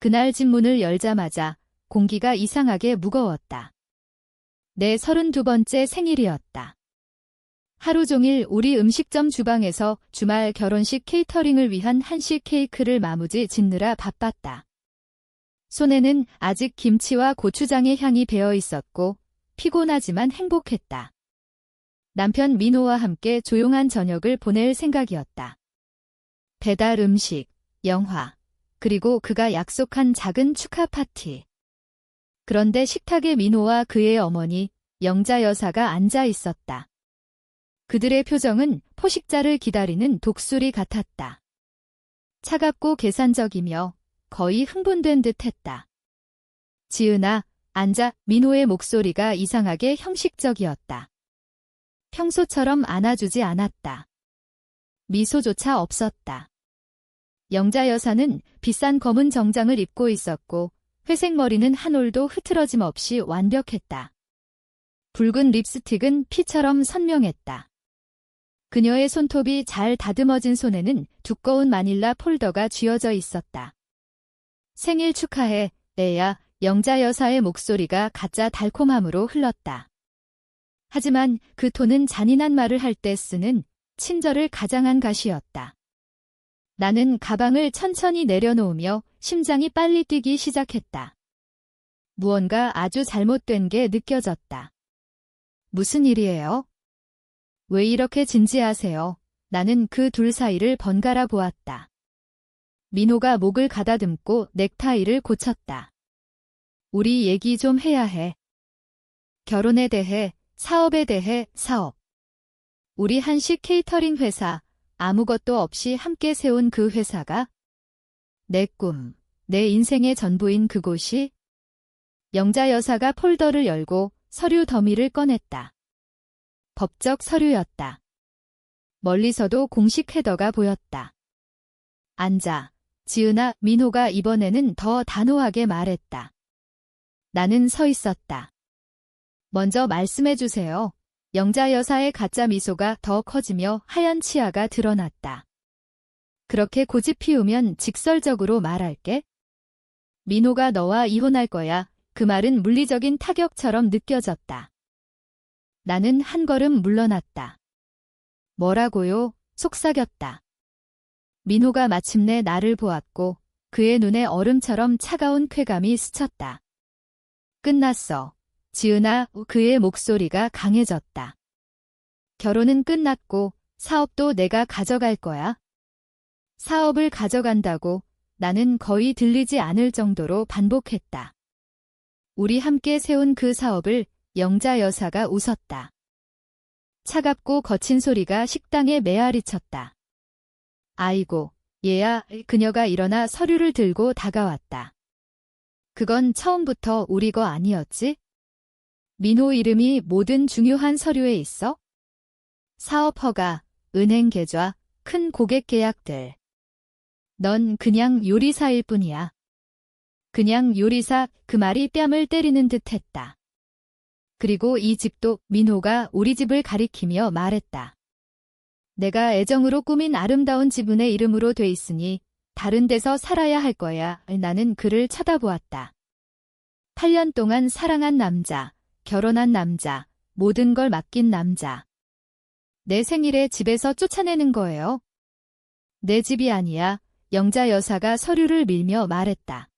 그날 집 문을 열자마자 공기가 이상하게 무거웠다. 내 32번째 생일이었다. 하루 종일 우리 음식점 주방에서 주말 결혼식 케이터링을 위한 한식 케이크를 마무지 짓느라 바빴다. 손에는 아직 김치와 고추장의 향이 배어 있었고 피곤하지만 행복했다. 남편 민호와 함께 조용한 저녁을 보낼 생각이었다. 배달 음식, 영화, 그리고 그가 약속한 작은 축하 파티. 그런데 식탁에 민호와 그의 어머니, 영자 여사가 앉아 있었다. 그들의 표정은 포식자를 기다리는 독수리 같았다. 차갑고 계산적이며 거의 흥분된 듯 했다. 지은아, 앉아. 민호의 목소리가 이상하게 형식적이었다. 평소처럼 안아주지 않았다. 미소조차 없었다. 영자 여사는 비싼 검은 정장을 입고 있었고 회색 머리는 한 올도 흐트러짐 없이 완벽했다. 붉은 립스틱은 피처럼 선명했다. 그녀의 손톱이 잘 다듬어진 손에는 두꺼운 마닐라 폴더가 쥐어져 있었다. 생일 축하해, 애야. 영자 여사의 목소리가 가짜 달콤함으로 흘렀다. 하지만 그 톤은 잔인한 말을 할 때 쓰는 친절을 가장한 가시였다. 나는 가방을 천천히 내려놓으며 심장이 빨리 뛰기 시작했다. 무언가 아주 잘못된 게 느껴졌다. 무슨 일이에요? 왜 이렇게 진지하세요? 나는 그 둘 사이를 번갈아 보았다. 민호가 목을 가다듬고 넥타이를 고쳤다. 우리 얘기 좀 해야 해. 결혼에 대해, 사업에 대해, 사업. 우리 한식 케이터링 회사, 아무것도 없이 함께 세운 그 회사가 내 꿈, 내 인생의 전부인 그곳이. 영자 여사가 폴더를 열고 서류 더미를 꺼냈다. 법적 서류였다. 멀리서도 공식 헤더가 보였다. 앉아. 지은아. 민호가 이번에는 더 단호하게 말했다. 나는 서 있었다. 먼저 말씀해 주세요. 영자 여사의 가짜 미소가 더 커지며 하얀 치아가 드러났다. 그렇게 고집 피우면 직설적으로 말할게. 민호가 너와 이혼할 거야. 그 말은 물리적인 타격처럼 느껴졌다. 나는 한 걸음 물러났다. 뭐라고요? 속삭였다. 민호가 마침내 나를 보았고 그의 눈에 얼음처럼 차가운 쾌감이 스쳤다. 끝났어. 지은아. 그의 목소리가 강해졌다. 결혼은 끝났고 사업도 내가 가져갈 거야. 사업을 가져간다고. 나는 거의 들리지 않을 정도로 반복했다. 우리 함께 세운 그 사업을. 영자 여사가 웃었다. 차갑고 거친 소리가 식당에 메아리쳤다. 아이고, 얘야. 그녀가 일어나 서류를 들고 다가왔다. 그건 처음부터 우리 거 아니었지? 민호 이름이 모든 중요한 서류에 있어? 사업 허가, 은행 계좌, 큰 고객 계약들. 넌 그냥 요리사일 뿐이야. 그냥 요리사. 그 말이 뺨을 때리는 듯 했다. 그리고 이 집도. 민호가 우리 집을 가리키며 말했다. 내가 애정으로 꾸민 아름다운 지분의 이름으로 돼 있으니 다른 데서 살아야 할 거야. 나는 그를 쳐다보았다. 8년 동안 사랑한 남자, 결혼한 남자, 모든 걸 맡긴 남자. 내 생일에 집에서 쫓아내는 거예요. 내 집이 아니야. 영자 여사가 서류를 밀며 말했다.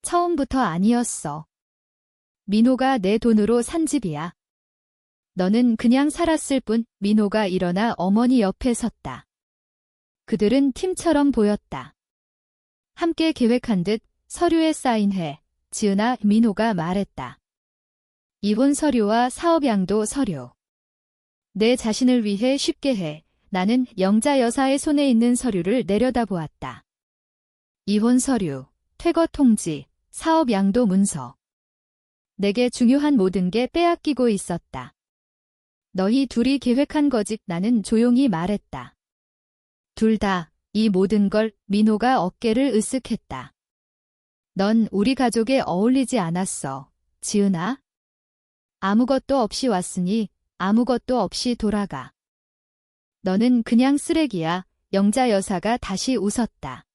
처음부터 아니었어. 민호가 내 돈으로 산 집이야. 너는 그냥 살았을 뿐. 민호가 일어나 어머니 옆에 섰다. 그들은 팀처럼 보였다. 함께 계획한 듯. 서류에 사인해. 지은아. 민호가 말했다. 이혼 서류와 사업 양도 서류. 내 자신을 위해 쉽게 해. 나는 영자 여사의 손에 있는 서류를 내려다보았다. 이혼 서류, 퇴거 통지, 사업 양도 문서. 내게 중요한 모든 게 빼앗기고 있었다. 너희 둘이 계획한 거지. 나는 조용히 말했다. 둘 다. 이 모든 걸. 민호가 어깨를 으쓱했다. 넌 우리 가족에 어울리지 않았어, 지은아. 아무것도 없이 왔으니 아무것도 없이 돌아가. 너는 그냥 쓰레기야. 영자 여사가 다시 웃었다.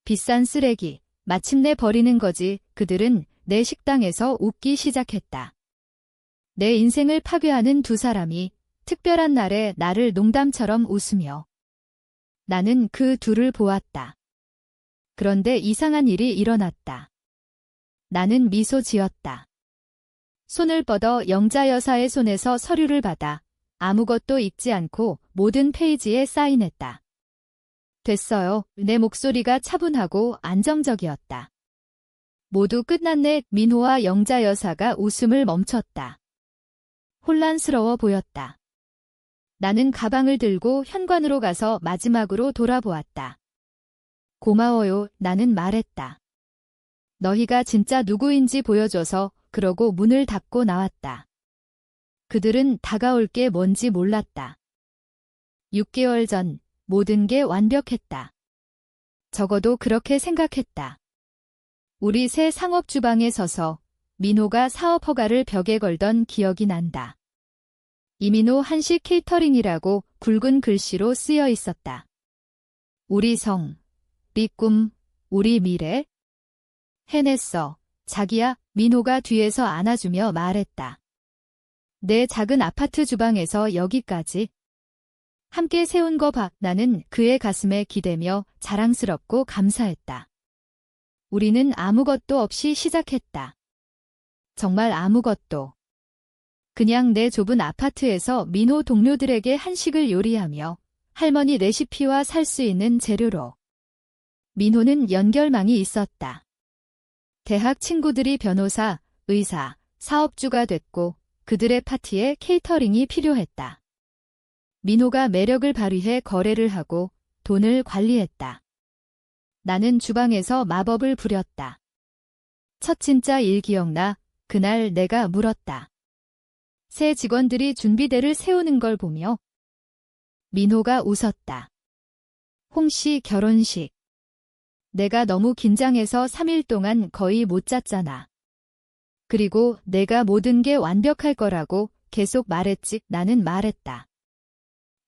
비싼 쓰레기. 마침내 버리는 거지. 그들은 내 식당에서 웃기 시작했다. 내 인생을 파괴하는 두 사람이 특별한 날에 나를 농담처럼 웃으며. 나는 그 둘을 보았다. 그런데 이상한 일이 일어났다. 나는 미소 지었다. 손을 뻗어 영자 여사의 손에서 서류를 받아 아무것도 읽지 않고 모든 페이지에 사인했다. 됐어요. 내 목소리가 차분하고 안정적이었다. 모두 끝났네. 민호와 영자 여사가 웃음을 멈췄다. 혼란스러워 보였다. 나는 가방을 들고 현관으로 가서 마지막으로 돌아보았다. 고마워요. 나는 말했다. 너희가 진짜 누구인지 보여줘서. 그러고 문을 닫고 나왔다. 그들은 다가올 게 뭔지 몰랐다. 6개월 전 모든 게 완벽했다. 적어도 그렇게 생각했다. 우리 새 상업 주방에 서서 민호가 사업 허가를 벽에 걸던 기억이 난다. 이민호 한식 케이터링이라고 굵은 글씨로 쓰여 있었다. 우리 성, 우리 꿈, 우리 미래. 해냈어. 자기야. 민호가 뒤에서 안아주며 말했다. 내 작은 아파트 주방에서 여기까지. 함께 세운 거 봐. 나는 그의 가슴에 기대며 자랑스럽고 감사했다. 우리는 아무것도 없이 시작했다. 정말 아무것도. 그냥 내 좁은 아파트에서 민호 동료들에게 한식을 요리하며 할머니 레시피와 살 수 있는 재료로. 민호는 연결망이 있었다. 대학 친구들이 변호사, 의사, 사업주가 됐고 그들의 파티에 케이터링이 필요했다. 민호가 매력을 발휘해 거래를 하고 돈을 관리했다. 나는 주방에서 마법을 부렸다. 첫 진짜 일 기억나? 그날 내가 물었다. 새 직원들이 준비대를 세우는 걸 보며. 민호가 웃었다. 홍씨 결혼식. 내가 너무 긴장해서 3일 동안 거의 못 잤잖아. 그리고 내가 모든 게 완벽할 거라고 계속 말했지. 나는 말했다.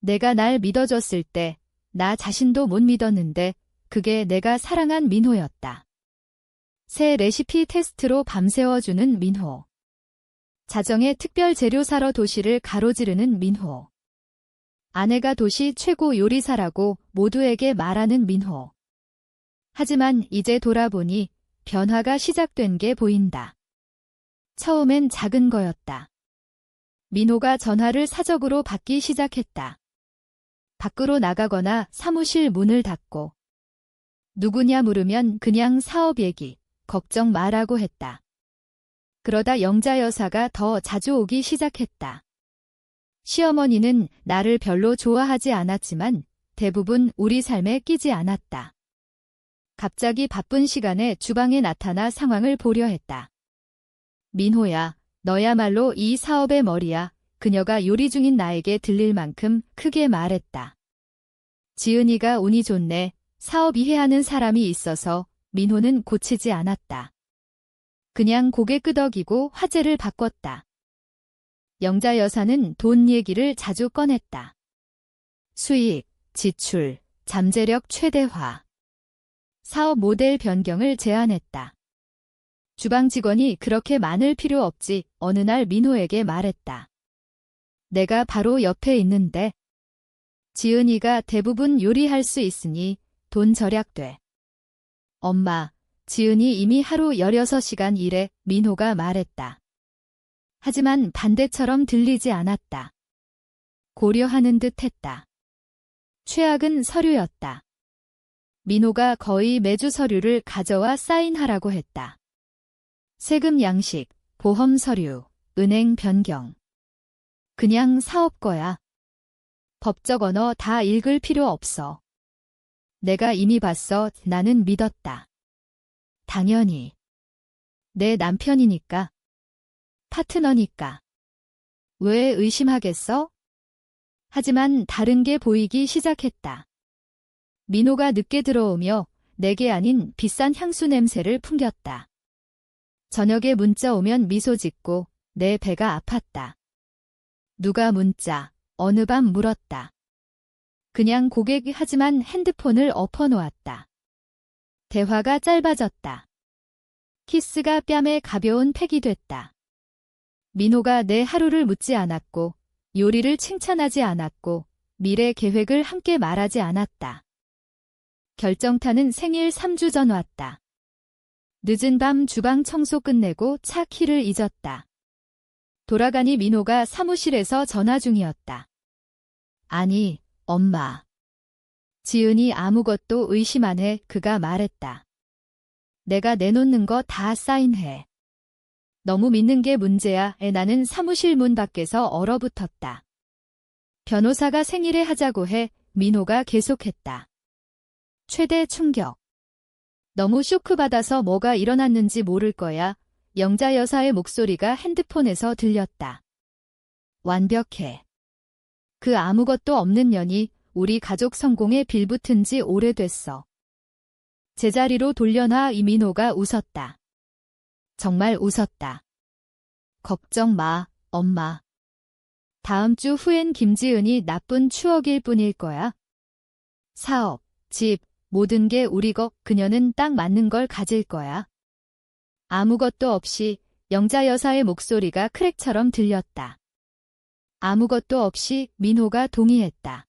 내가 날 믿어줬을 때 나 자신도 못 믿었는데 그게 내가 사랑한 민호였다. 새 레시피 테스트로 밤새워주는 민호. 자정에 특별 재료 사러 도시를 가로지르는 민호. 아내가 도시 최고 요리사라고 모두에게 말하는 민호. 하지만 이제 돌아보니 변화가 시작된 게 보인다. 처음엔 작은 거였다. 민호가 전화를 사적으로 받기 시작했다. 밖으로 나가거나 사무실 문을 닫고. 누구냐 물으면 그냥 사업 얘기, 걱정 마라고 했다. 그러다 영자 여사가 더 자주 오기 시작했다. 시어머니는 나를 별로 좋아하지 않았지만 대부분 우리 삶에 끼지 않았다. 갑자기 바쁜 시간에 주방에 나타나 상황을 보려 했다. 민호야, 너야말로 이 사업의 머리야. 그녀가 요리 중인 나에게 들릴 만큼 크게 말했다. 지은이가 운이 좋네. 사업 이해하는 사람이 있어서. 민호는 고치지 않았다. 그냥 고개 끄덕이고 화제를 바꿨다. 영자 여사는 돈 얘기를 자주 꺼냈다. 수익, 지출, 잠재력 최대화. 사업 모델 변경을 제안했다. 주방 직원이 그렇게 많을 필요 없지. 어느 날 민호에게 말했다. 내가 바로 옆에 있는데. 지은이가 대부분 요리할 수 있으니 돈 절약돼. 엄마, 지은이 이미 하루 16시간 일해. 민호가 말했다. 하지만 반대처럼 들리지 않았다. 고려하는 듯 했다. 최악은 서류였다. 민호가 거의 매주 서류를 가져와 사인하라고 했다. 세금 양식, 보험 서류, 은행 변경. 그냥 사업 거야. 법적 언어 다 읽을 필요 없어. 내가 이미 봤어. 나는 믿었다. 당연히. 내 남편이니까. 파트너니까. 왜 의심하겠어? 하지만 다른 게 보이기 시작했다. 민호가 늦게 들어오며 내게 아닌 비싼 향수 냄새를 풍겼다. 저녁에 문자 오면 미소 짓고 내 배가 아팠다. 누가 문자, 어느 밤 물었다. 그냥 고객이 하지만 핸드폰을 엎어놓았다. 대화가 짧아졌다. 키스가 뺨에 가벼운 팩이 됐다. 민호가 내 하루를 묻지 않았고, 요리를 칭찬하지 않았고, 미래 계획을 함께 말하지 않았다. 결정타는 생일 3주 전 왔다. 늦은 밤 주방 청소 끝내고 차 키를 잊었다. 돌아가니 민호가 사무실에서 전화 중이었다. 아니, 엄마. 지은이 아무것도 의심 안 해. 그가 말했다. 내가 내놓는 거 다 사인해. 너무 믿는 게 문제야. 나는 사무실 문 밖에서 얼어붙었다. 변호사가 생일에 하자고 해. 민호가 계속했다. 최대 충격. 너무 쇼크받아서 뭐가 일어났는지 모를 거야. 영자 여사의 목소리가 핸드폰에서 들렸다. 완벽해. 그 아무것도 없는 년이 우리 가족 성공에 빌붙은 지 오래됐어. 제자리로 돌려놔. 이민호가 웃었다. 정말 웃었다. 걱정 마, 엄마. 다음 주 후엔 김지은이 나쁜 추억일 뿐일 거야. 사업, 집, 모든 게 우리 거. 그녀는 딱 맞는 걸 가질 거야. 아무것도 없이 영자 여사의 목소리가 크랙처럼 들렸다. 아무것도 없이 민호가 동의했다.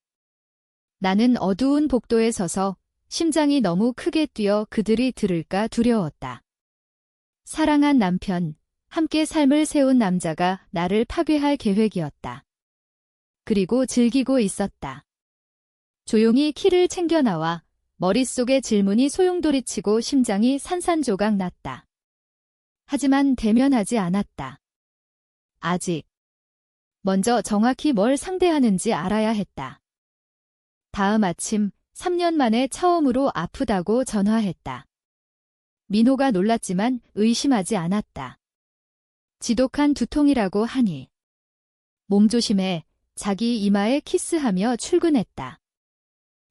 나는 어두운 복도에 서서 심장이 너무 크게 뛰어 그들이 들을까 두려웠다. 사랑한 남편, 함께 삶을 세운 남자가 나를 파괴할 계획이었다. 그리고 즐기고 있었다. 조용히 키를 챙겨 나와 머릿속에 질문이 소용돌이치고 심장이 산산조각 났다. 하지만 대면하지 않았다. 아직. 먼저 정확히 뭘 상대하는지 알아야 했다. 다음 아침 3년 만에 처음으로 아프다고 전화했다. 민호가 놀랐지만 의심하지 않았다. 지독한 두통이라고 하니. 몸조심해. 자기 이마에 키스하며 출근했다.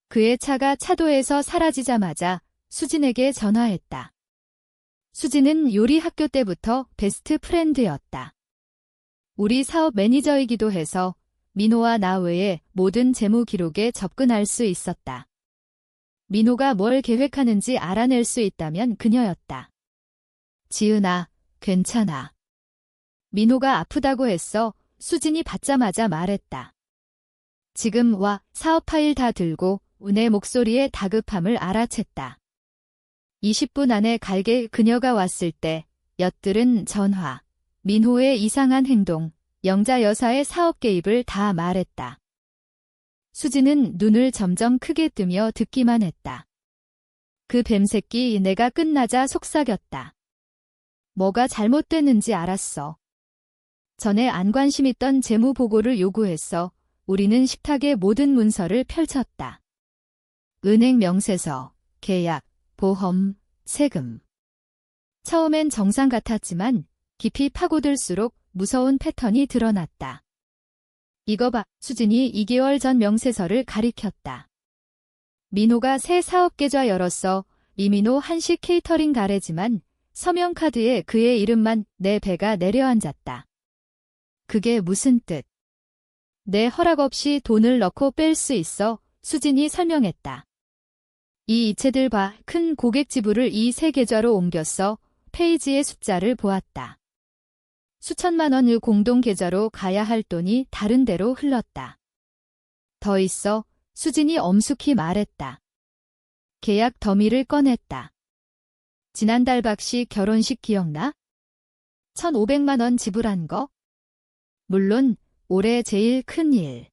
그의 차가 차도에서 사라지자마자 수진에게 전화했다. 수진은 요리 학교 때부터 베스트 프렌드였다. 우리 사업 매니저이기도 해서 민호와 나 외에 모든 재무 기록에 접근할 수 있었다. 민호가 뭘 계획하는지 알아낼 수 있다면 그녀였다. 지은아, 괜찮아. 민호가 아프다고 했어. 수진이 받자마자 말했다. 지금 와. 사업 파일 다 들고. 내 목소리의 다급함을 알아챘다. 20분 안에 갈게. 그녀가 왔을 때 엿들은 전화, 민호의 이상한 행동, 영자 여사의 사업 개입을 다 말했다. 수진은 눈을 점점 크게 뜨며 듣기만 했다. 그 뱀새끼. 내가 끝나자 속삭였다. 뭐가 잘못됐는지 알았어. 전에 안 관심 있던 재무 보고를 요구했어. 우리는 식탁에 모든 문서를 펼쳤다. 은행 명세서, 계약, 보험, 세금. 처음엔 정상 같았지만 깊이 파고들수록 무서운 패턴이 드러났다. 이거 봐. 수진이 2개월 전 명세서를 가리켰다. 민호가 새 사업계좌 열었어. 이민호 한식 케이터링 가래지만 서명카드에 그의 이름만. 내 배가 내려앉았다. 그게 무슨 뜻? 내 허락 없이 돈을 넣고 뺄 수 있어. 수진이 설명했다. 이 이체들 봐. 큰 고객 지불을 이 세 계좌로 옮겼어. 페이지의 숫자를 보았다. 수천만 원을 공동 계좌로 가야 할 돈이 다른 데로 흘렀다. 더 있어. 수진이 엄숙히 말했다. 계약 더미를 꺼냈다. 지난달 박씨 결혼식 기억나? 1,500만 원 지불한 거? 물론 올해 제일 큰 일.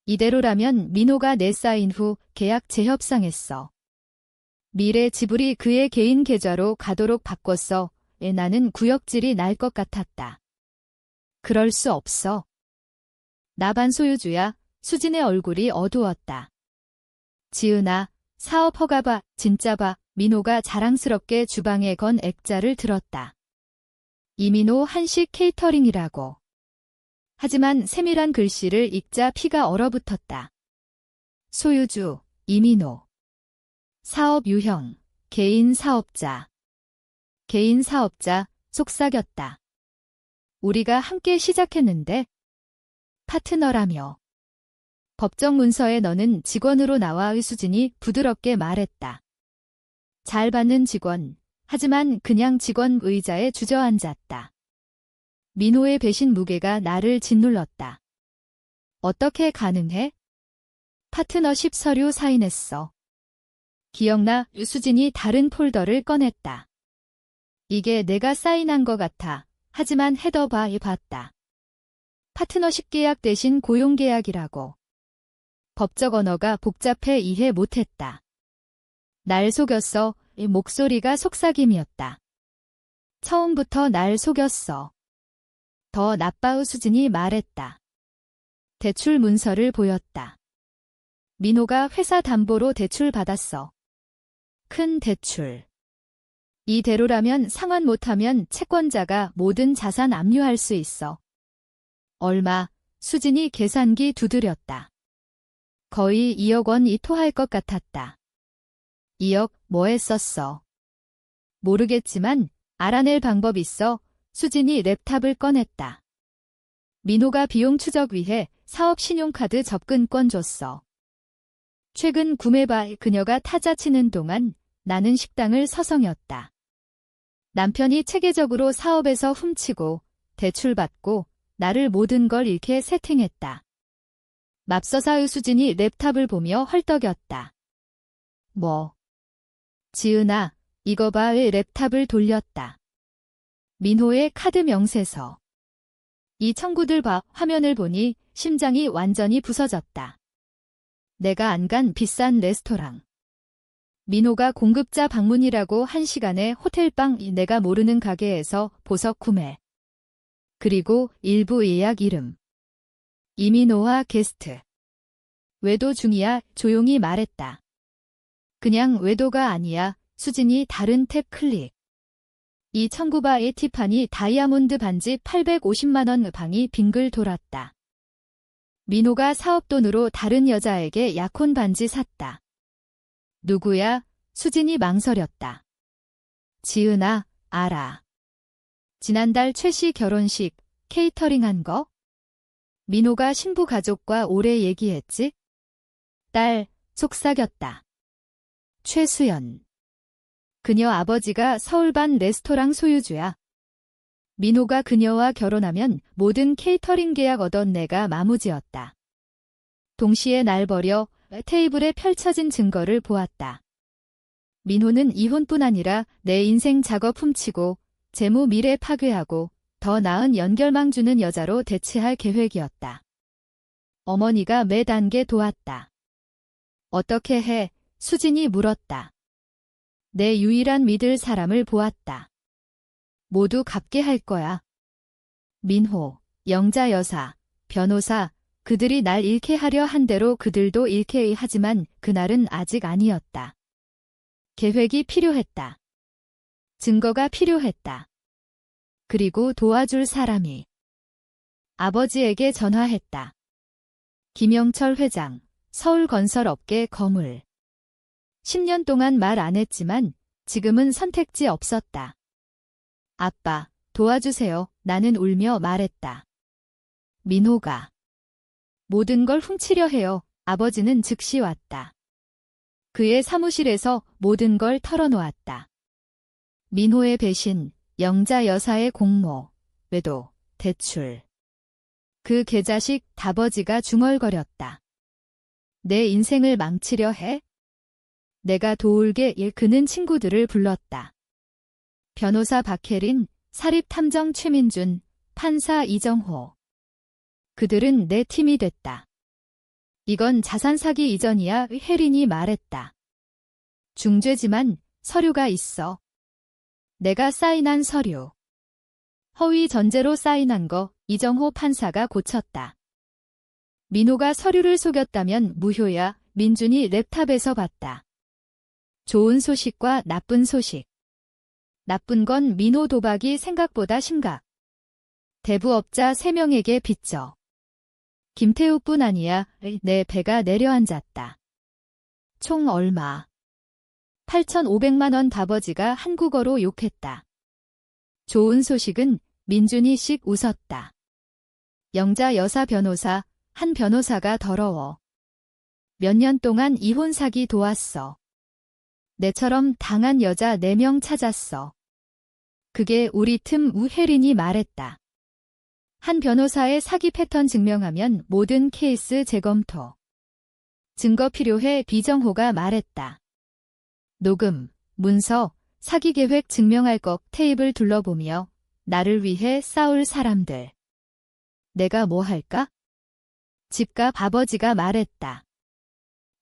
이대로라면 민호가 내 사인 후 계약 재협상했어. 미래 지불이 그의 개인 계좌로 가도록 바꿨어. 나는 구역질이 날 것 같았다. 그럴 수 없어. 나 반소유주야. 수진의 얼굴이 어두웠다. 지은아, 사업 허가 봐. 진짜 봐. 민호가 자랑스럽게 주방에 건 액자를 들었다. 이민호 한식 케이터링이라고. 하지만 세밀한 글씨를 읽자 피가 얼어붙었다. 소유주, 이민호. 사업 유형, 개인 사업자. 개인 사업자, 속삭였다. 우리가 함께 시작했는데 파트너라며. 법정 문서에 너는 직원으로 나와. 수진이 부드럽게 말했다. 잘 받는 직원, 하지만 그냥 직원 의자에 주저앉았다. 민호의 배신 무게가 나를 짓눌렀다. 어떻게 가능해? 파트너십 서류 사인했어. 기억나? 수진이 다른 폴더를 꺼냈다. 이게 내가 사인한 것 같아. 하지만 헤더바에 봤다. 파트너십 계약 대신 고용계약이라고. 법적 언어가 복잡해 이해 못했다. 날 속였어. 목소리가 속삭임이었다. 처음부터 날 속였어. 더 나빠우 수진이 말했다. 대출 문서를 보였다. 민호가 회사 담보로 대출 받았어. 큰 대출. 이대로라면 상환 못하면 채권자가 모든 자산 압류할 수 있어. 얼마? 수진이 계산기 두드렸다. 거의 2억 원이 토할 것 같았다. 2억 뭐에 썼어? 모르겠지만 알아낼 방법 있어. 수진이 랩탑을 꺼냈다. 민호가 비용 추적 위해 사업 신용카드 접근권 줬어. 최근 구매바 그녀가 타자 치는 동안 나는 식당을 서성였다. 남편이 체계적으로 사업에서 훔치고 대출받고 나를 모든 걸 잃게 세팅했다. 맙서사의 수진이 랩탑을 보며 헐떡였다. 뭐? 지은아, 이거 봐의 랩탑을 돌렸다. 민호의 카드 명세서. 이 청구들 봐. 화면을 보니 심장이 완전히 부서졌다. 내가 안 간 비싼 레스토랑. 민호가 공급자 방문이라고 1시간에 호텔방 내가 모르는 가게에서 보석 구매. 그리고 일부 예약 이름. 이민호와 게스트. 외도 중이야. 조용히 말했다. 그냥 외도가 아니야. 수진이 다른 탭 클릭. 이 청구바의 티파니 다이아몬드 반지 850만 원 방이 빙글 돌았다. 민호가 사업돈으로 다른 여자에게 약혼 반지 샀다. 누구야? 수진이 망설였다. 지은아, 알아. 지난달 최씨 결혼식 케이터링 한 거? 민호가 신부 가족과 오래 얘기했지? 딸, 속삭였다. 최수연. 그녀 아버지가 서울반 레스토랑 소유주야. 민호가 그녀와 결혼하면 모든 케이터링 계약 얻은 내가 마무지였다. 동시에 날 버려 테이블에 펼쳐진 증거를 보았다. 민호는 이혼뿐 아니라 내 인생 작업 훔치고 재무 미래 파괴하고 더 나은 연결망 주는 여자로 대체할 계획이었다. 어머니가 매 단계 도왔다. 어떻게 해? 수진이 물었다. 내 유일한 믿을 사람을 보았다. 모두 갚게 할 거야. 민호, 영자 여사, 변호사, 그들이 날 잃게 하려 한 대로 그들도 잃게 하지만 그날은 아직 아니었다. 계획이 필요했다. 증거가 필요했다. 그리고 도와줄 사람이. 아버지에게 전화했다. 김영철 회장, 서울건설업계 거물. 10년 동안 말 안 했지만 지금은 선택지 없었다. 아빠, 도와주세요. 나는 울며 말했다. 민호가. 모든 걸 훔치려 해요. 아버지는 즉시 왔다. 그의 사무실에서 모든 걸 털어놓았다. 민호의 배신, 영자 여사의 공모, 외도, 대출. 그 개자식 다버지가 중얼거렸다. 내 인생을 망치려 해? 내가 도울게 그는 친구들을 불렀다. 변호사 박혜린, 사립탐정 최민준, 판사 이정호. 그들은 내 팀이 됐다. 이건 자산 사기 이전이야. 혜린이 말했다. 중죄지만 서류가 있어. 내가 사인한 서류. 허위 전제로 사인한 거 이정호 판사가 고쳤다. 민호가 서류를 속였다면 무효야. 민준이 랩탑에서 봤다. 좋은 소식과 나쁜 소식. 나쁜 건 민호 도박이 생각보다 심각. 대부업자 3명에게 빚져. 김태우뿐 아니야. 내 배가 내려앉았다. 총 얼마? 8,500만 원. 다버지가 한국어로 욕했다. 좋은 소식은 민준이 씩 웃었다. 영자 여사 변호사, 한 변호사가 더러워. 몇 년 동안 이혼 사기 도왔어. 내처럼 당한 여자 4명 찾았어. 그게 우리 팀 우혜린이 말했다. 한 변호사의 사기 패턴 증명하면 모든 케이스 재검토. 증거 필요해 비정호가 말했다. 녹음, 문서, 사기 계획 증명할 것 테이블 둘러보며 나를 위해 싸울 사람들. 내가 뭐 할까? 집값 아버지가 말했다.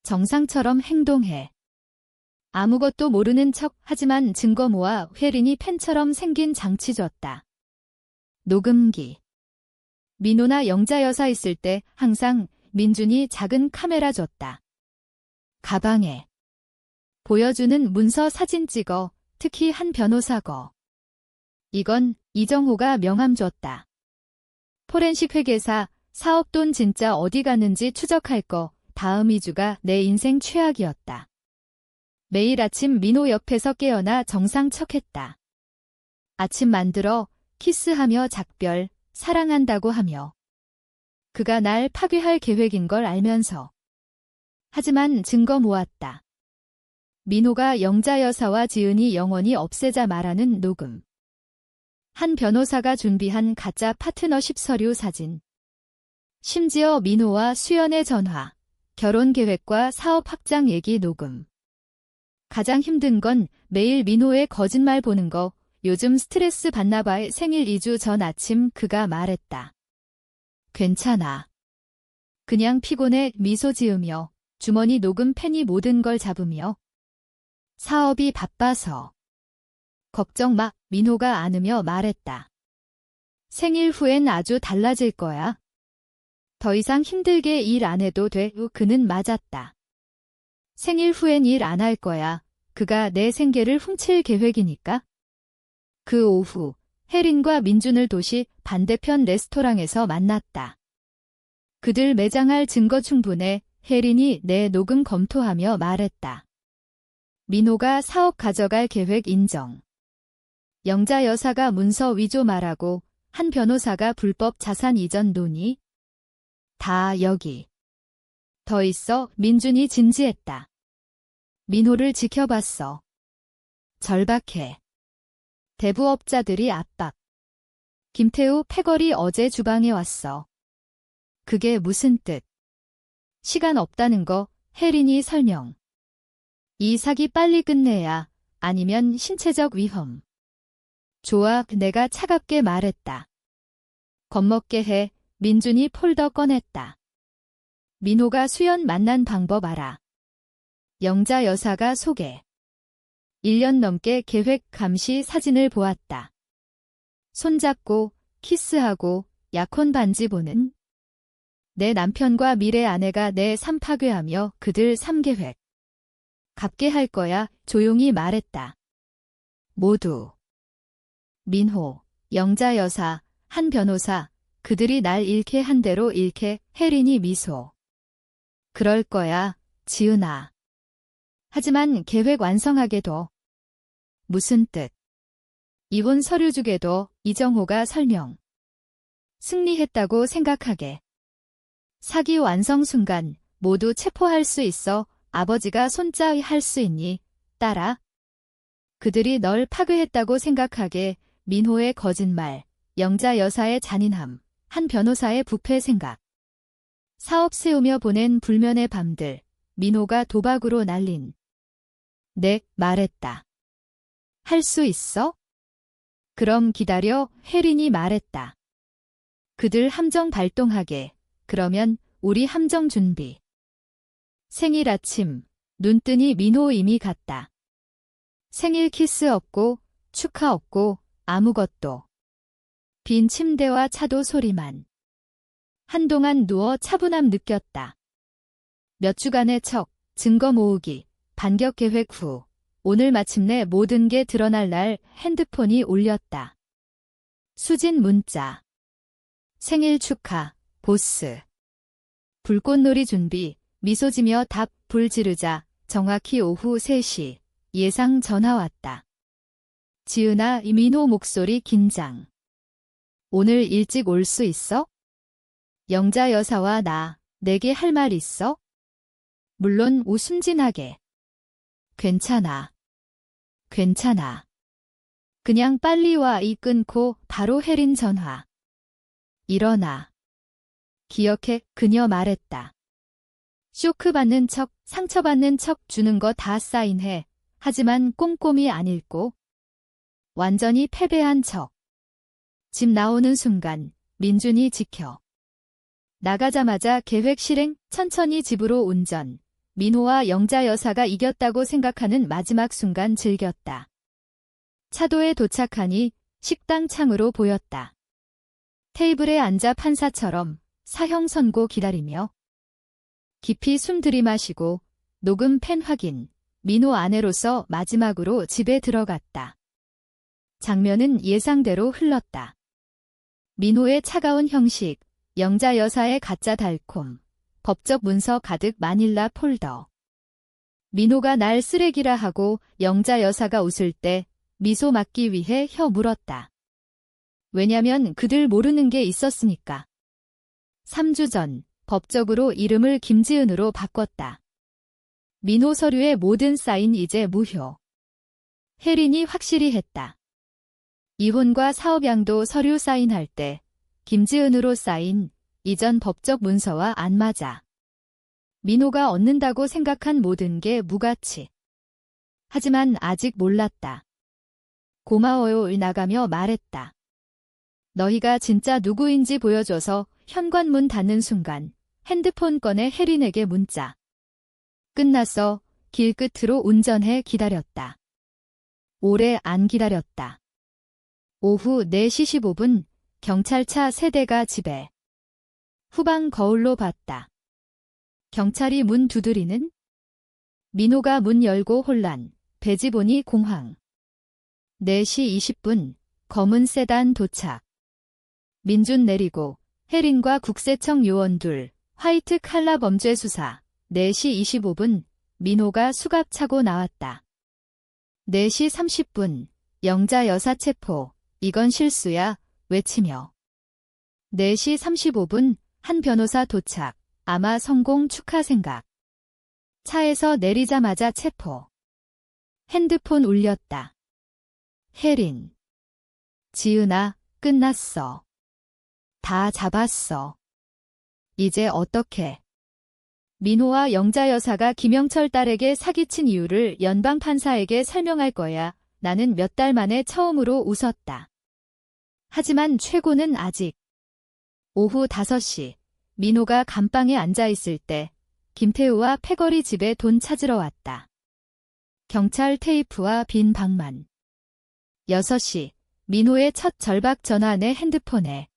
정상처럼 행동해. 아무것도 모르는 척 하지만 증거 모아 혜린이 펜처럼 생긴 장치 줬다. 녹음기. 민호나 영자 여사 있을 때 항상 민준이 작은 카메라 줬다. 가방에. 보여주는 문서 사진 찍어 특히 한 변호사 거. 이건 이정호가 명함 줬다. 포렌식 회계사 사업 돈 진짜 어디 갔는지 추적할 거 다음 2주가 내 인생 최악이었다. 매일 아침 민호 옆에서 깨어나 정상 척했다. 아침 만들어 키스하며 작별, 사랑한다고 하며. 그가 날 파괴할 계획인 걸 알면서. 하지만 증거 모았다. 민호가 영자 여사와 지은이 영원히 없애자 말하는 녹음. 한 변호사가 준비한 가짜 파트너십 서류 사진. 심지어 민호와 수연의 전화, 결혼 계획과 사업 확장 얘기 녹음. 가장 힘든 건 매일 민호의 거짓말 보는 거. 요즘 스트레스 받나 봐의 생일 2주 전 아침 그가 말했다. 괜찮아. 그냥 피곤해 미소 지으며 주머니 녹음 펜이 모든 걸 잡으며. 사업이 바빠서. 걱정 마, 민호가 안으며 말했다. 생일 후엔 아주 달라질 거야. 더 이상 힘들게 일 안 해도 돼. 그는 맞았다. 생일 후엔 일 안 할 거야. 그가 내 생계를 훔칠 계획이니까. 그 오후, 혜린과 민준을 도시 반대편 레스토랑에서 만났다. 그들 매장할 증거 충분해. 혜린이 내 녹음 검토하며 말했다. 민호가 사업 가져갈 계획 인정. 영자 여사가 문서 위조 말하고 한 변호사가 불법 자산 이전 논의. 다 여기. 더 있어. 민준이 진지했다. 민호를 지켜봤어. 절박해. 대부업자들이 압박. 김태우 패거리 어제 주방에 왔어. 그게 무슨 뜻? 시간 없다는 거. 혜린이 설명. 이 사기 빨리 끝내야. 아니면 신체적 위험. 좋아, 내가 차갑게 말했다. 겁먹게 해. 민준이 폴더 꺼냈다. 민호가 수연 만난 방법 알아. 영자 여사가 소개. 1년 넘게 계획 감시 사진을 보았다. 손잡고 키스하고 약혼 반지 보는. 내 남편과 미래 아내가 내 삶 파괴하며 그들 3계획. 갚게 할 거야. 조용히 말했다. 모두. 민호, 영자 여사, 한 변호사. 그들이 날 잃게 한 대로 잃게. 혜린이 미소. 그럴 거야, 지은아. 하지만 계획 완성하게 둬. 무슨 뜻? 이혼 서류 주게 둬. 이정호가 설명. 승리했다고 생각하게. 사기 완성 순간 모두 체포할 수 있어. 아버지가 손자 할 수 있니? 딸아. 그들이 널 파괴했다고 생각하게. 민호의 거짓말, 영자 여사의 잔인함, 한 변호사의 부패 생각. 사업 세우며 보낸 불면의 밤들, 민호가 도박으로 날린. 네, 말했다. 할 수 있어? 그럼 기다려. 혜린이 말했다. 그들 함정 발동하게. 그러면 우리 함정 준비. 생일 아침, 눈뜨니 민호 이미 갔다. 생일 키스 없고, 축하 없고, 아무것도. 빈 침대와 차도 소리만. 한동안 누워 차분함 느꼈다. 몇 주간의 척, 증거 모으기, 반격 계획 후. 오늘 마침내 모든 게 드러날 날. 핸드폰이 울렸다. 수진 문자. 생일 축하, 보스. 불꽃놀이 준비. 미소 지며 답. 불 지르자. 정확히 오후 3시. 예상 전화 왔다. 지은아, 민호 목소리 긴장. 오늘 일찍 올 수 있어? 영자 여사와 나, 내게 할 말 있어? 물론. 웃음진하게. 괜찮아. 괜찮아. 그냥 빨리 와. 이 끊고 바로 혜린 전화. 일어나. 기억해. 그녀 말했다. 쇼크받는 척, 상처받는 척 주는 거 다 사인해. 하지만 꼼꼼히 안 읽고 완전히 패배한 척. 집 나오는 순간 민준이 지켜. 나가자마자 계획 실행, 천천히 집으로 운전. 민호와 영자 여사가 이겼다고 생각하는 마지막 순간 즐겼다. 차도에 도착하니 식당 창으로 보였다. 테이블에 앉아 판사처럼 사형 선고 기다리며 깊이 숨 들이마시고 녹음 펜 확인, 민호 아내로서 마지막으로 집에 들어갔다. 장면은 예상대로 흘렀다. 민호의 차가운 형식, 영자 여사의 가짜 달콤, 법적 문서 가득 마닐라 폴더. 민호가 날 쓰레기라 하고 영자 여사가 웃을 때 미소 막기 위해 혀 물었다. 왜냐면 그들 모르는 게 있었으니까. 3주 전 법적으로 이름을 김지은으로 바꿨다. 민호 서류의 모든 사인 이제 무효. 혜린이 확실히 했다. 이혼과 사업양도 서류 사인할 때 김지은으로 사인, 이전 법적 문서와 안 맞아. 민호가 얻는다고 생각한 모든 게 무가치. 하지만 아직 몰랐다. 고마워요 나가며 말했다. 너희가 진짜 누구인지 보여줘서 현관문 닫는 순간 핸드폰 꺼내 혜린에게 문자. 끝났어. 길 끝으로 운전해 기다렸다. 오래 안 기다렸다. 오후 4시 15분 경찰차 3대가 집에. 후방 거울로 봤다. 경찰이 문 두드리는? 민호가 문 열고 혼란, 배지보니 공황. 4시 20분 검은 세단 도착. 민준 내리고 혜린과 국세청 요원 둘, 화이트 칼라 범죄 수사. 4시 25분 민호가 수갑 차고 나왔다. 4시 30분 영자 여사 체포. 이건 실수야. 외치며. 4시 35분 한 변호사 도착. 아마 성공 축하 생각. 차에서 내리자마자 체포. 핸드폰 울렸다. 혜린. 지은아, 끝났어. 다 잡았어. 이제 어떡해. 민호와 영자 여사가 김영철 딸에게 사기친 이유를 연방 판사에게 설명할 거야. 나는 몇 달 만에 처음으로 웃었다. 하지만 최고는 아직. 오후 5시 민호가 감방에 앉아있을 때 김태우와 패거리 집에 돈 찾으러 왔다. 경찰 테이프와 빈 방만. 6시 민호의 첫 절박 전화 내 핸드폰에.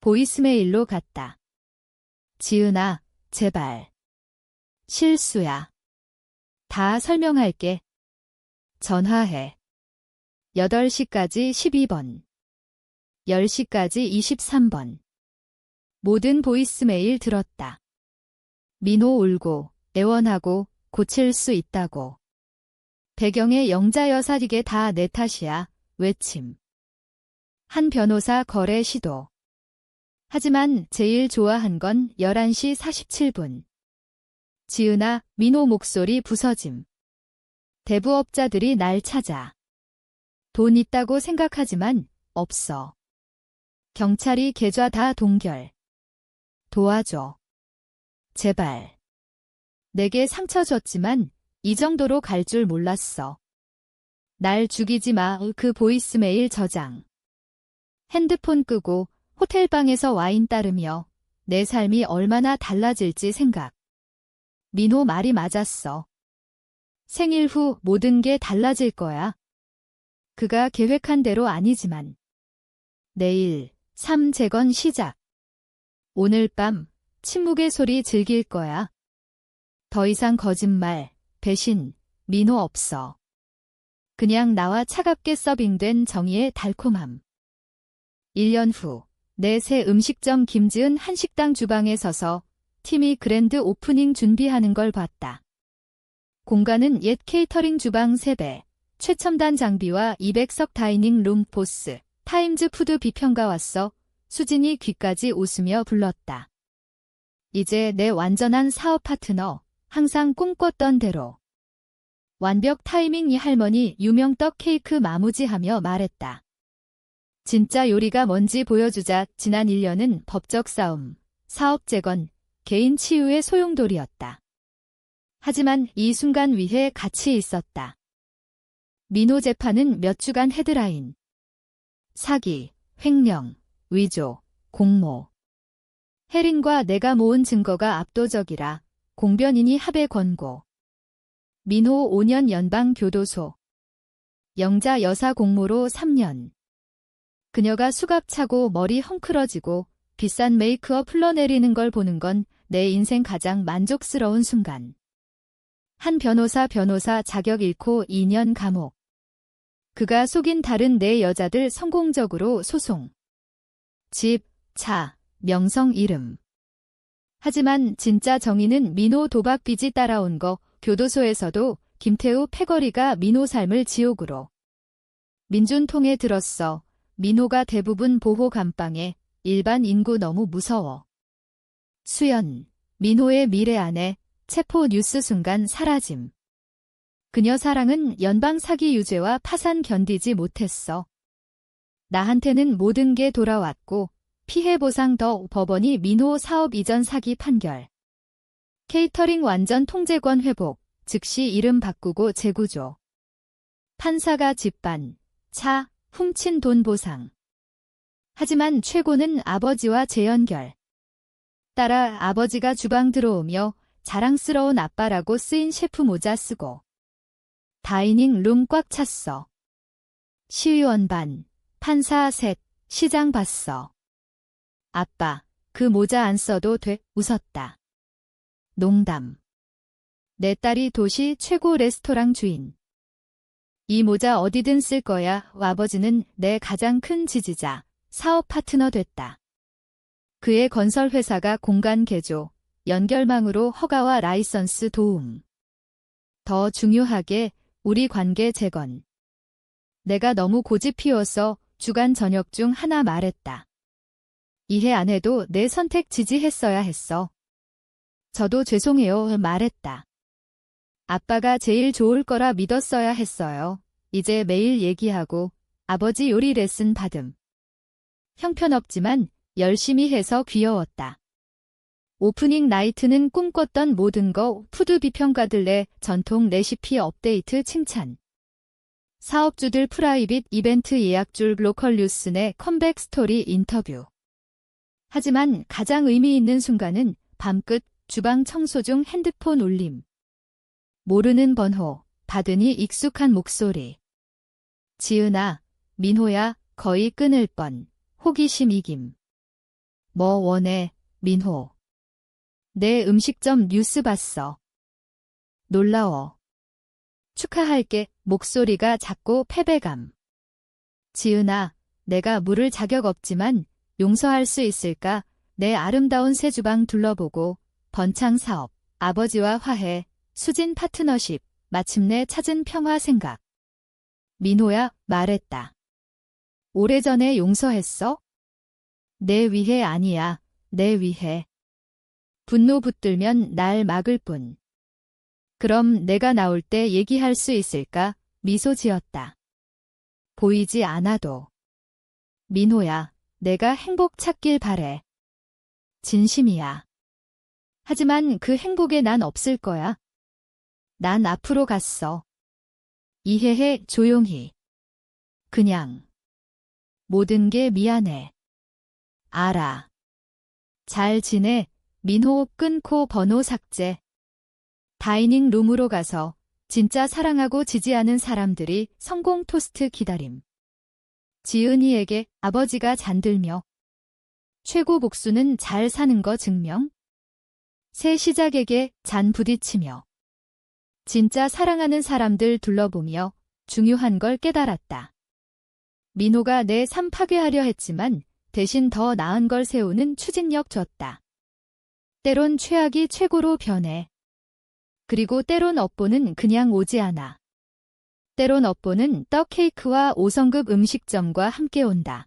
보이스메일로 갔다. 지은아, 제발. 실수야. 다 설명할게. 전화해. 8시까지 12번. 10시까지 23번. 모든 보이스메일 들었다. 민호 울고, 애원하고, 고칠 수 있다고. 배경에 영자 여사 이게 다 내 탓이야. 외침. 한 변호사 거래 시도. 하지만 제일 좋아한 건 11시 47분. 지은아, 민호 목소리 부서짐. 대부업자들이 날 찾아. 돈 있다고 생각하지만 없어. 경찰이 계좌 다 동결. 도와줘. 제발. 내게 상처 줬지만 이 정도로 갈 줄 몰랐어. 날 죽이지 마. 그 보이스메일 저장. 핸드폰 끄고 호텔방에서 와인 따르며 내 삶이 얼마나 달라질지 생각. 민호 말이 맞았어. 생일 후 모든 게 달라질 거야. 그가 계획한 대로 아니지만. 내일 3재건 시작. 오늘 밤 침묵의 소리 즐길 거야. 더 이상 거짓말, 배신, 민호 없어. 그냥 나와 차갑게 서빙된 정의의 달콤함. 1년 후 내 새 음식점 김지은 한식당 주방에 서서 팀이 그랜드 오프닝 준비하는 걸 봤다. 공간은 옛 케이터링 주방 3배, 최첨단 장비와 200석 다이닝 룸 보스, 타임즈 푸드 비평가 왔어. 수진이 귀까지 웃으며 불렀다. 이제 내 완전한 사업 파트너, 항상 꿈꿨던 대로. 완벽 타이밍. 이 할머니 유명 떡 케이크 마무지하며 말했다. 진짜 요리가 뭔지 보여주자. 지난 1년은 법적 싸움, 사업 재건, 개인 치유의 소용돌이였다. 하지만 이 순간 위에 가치 있었다. 민호 재판은 몇 주간 헤드라인. 사기, 횡령, 위조, 공모. 혜린과 내가 모은 증거가 압도적이라 공변인이 합의 권고. 민호 5년 연방교도소. 영자 여사 공모로 3년. 그녀가 수갑차고 머리 헝클어지고 비싼 메이크업 흘러내리는 걸 보는 건 내 인생 가장 만족스러운 순간. 한 변호사 자격 잃고 2년 감옥. 그가 속인 다른 4여자들 성공적으로 소송. 집, 차, 명성, 이름. 하지만 진짜 정의는 민호 도박 빚이 따라온 거. 교도소에서도 김태우 패거리가 민호 삶을 지옥으로. 민준통에 들었어. 민호가 대부분 보호 감방에. 일반 인구 너무 무서워. 수연, 민호의 미래 아내. 체포 뉴스 순간 사라짐. 그녀 사랑은 연방 사기 유죄와 파산 견디지 못했어. 나한테는 모든 게 돌아왔고 피해 보상 더. 법원이 민호 사업 이전 사기 판결. 케이터링 완전 통제권 회복. 즉시 이름 바꾸고 재구조. 판사가 집반, 차, 훔친 돈 보상. 하지만 최고는 아버지와 재연결. 따라 아버지가 주방 들어오며 자랑스러운 아빠라고 쓰인 셰프 모자 쓰고. 다이닝 룸 꽉 찼어. 시의원 반, 판사 셋, 시장 봤어. 아빠, 그 모자 안 써도 돼. 웃었다. 농담. 내 딸이 도시 최고 레스토랑 주인. 이 모자 어디든 쓸 거야. 아버지는 내 가장 큰 지지자, 사업 파트너 됐다. 그의 건설회사가 공간 개조, 연결망으로 허가와 라이선스 도움. 더 중요하게 우리 관계 재건. 내가 너무 고집 피워서 주간 저녁 중 하나 말했다. 이해 안 해도 내 선택 지지했어야 했어. 저도 죄송해요 말했다. 아빠가 제일 좋을 거라 믿었어야 했어요. 이제 매일 얘기하고 아버지 요리 레슨 받음. 형편없지만 열심히 해서 귀여웠다. 오프닝 나이트는 꿈꿨던 모든 거. 푸드 비평가들 내 전통 레시피 업데이트 칭찬. 사업주들 프라이빗 이벤트 예약줄. 로컬 뉴스 내 컴백 스토리 인터뷰. 하지만 가장 의미 있는 순간은 밤끝 주방 청소 중 핸드폰 울림. 모르는 번호, 받으니 익숙한 목소리. 지은아, 민호야, 거의 끊을 뻔. 호기심 이김. 뭐 원해, 민호. 내 음식점 뉴스 봤어. 놀라워. 축하할게. 목소리가 작고 패배감. 지은아, 내가 물을 자격 없지만 용서할 수 있을까? 내 아름다운 새 주방 둘러보고 번창 사업, 아버지와 화해, 수진 파트너십, 마침내 찾은 평화 생각. 민호야, 말했다. 오래전에 용서했어? 내 위해 아니야, 내 위해. 분노 붙들면 날 막을 뿐. 그럼 내가 나올 때 얘기할 수 있을까? 미소 지었다. 보이지 않아도. 민호야, 내가 행복 찾길 바래. 진심이야. 하지만 그 행복에 난 없을 거야. 난 앞으로 갔어. 이해해. 조용히. 그냥. 모든 게 미안해. 알아. 잘 지내. 민호. 끊고 번호 삭제. 다이닝 룸으로 가서 진짜 사랑하고 지지하는 사람들이 성공 토스트 기다림. 지은이에게 아버지가 잔들며. 최고 복수는 잘 사는 거 증명. 새 시작에게 잔 부딪히며. 진짜 사랑하는 사람들 둘러보며 중요한 걸 깨달았다. 민호가 내 삶 파괴하려 했지만 대신 더 나은 걸 세우는 추진력 줬다. 때론 최악이 최고로 변해. 그리고 때론 업보는 그냥 오지 않아. 때론 업보는 떡 케이크와 5성급 음식점과 함께 온다.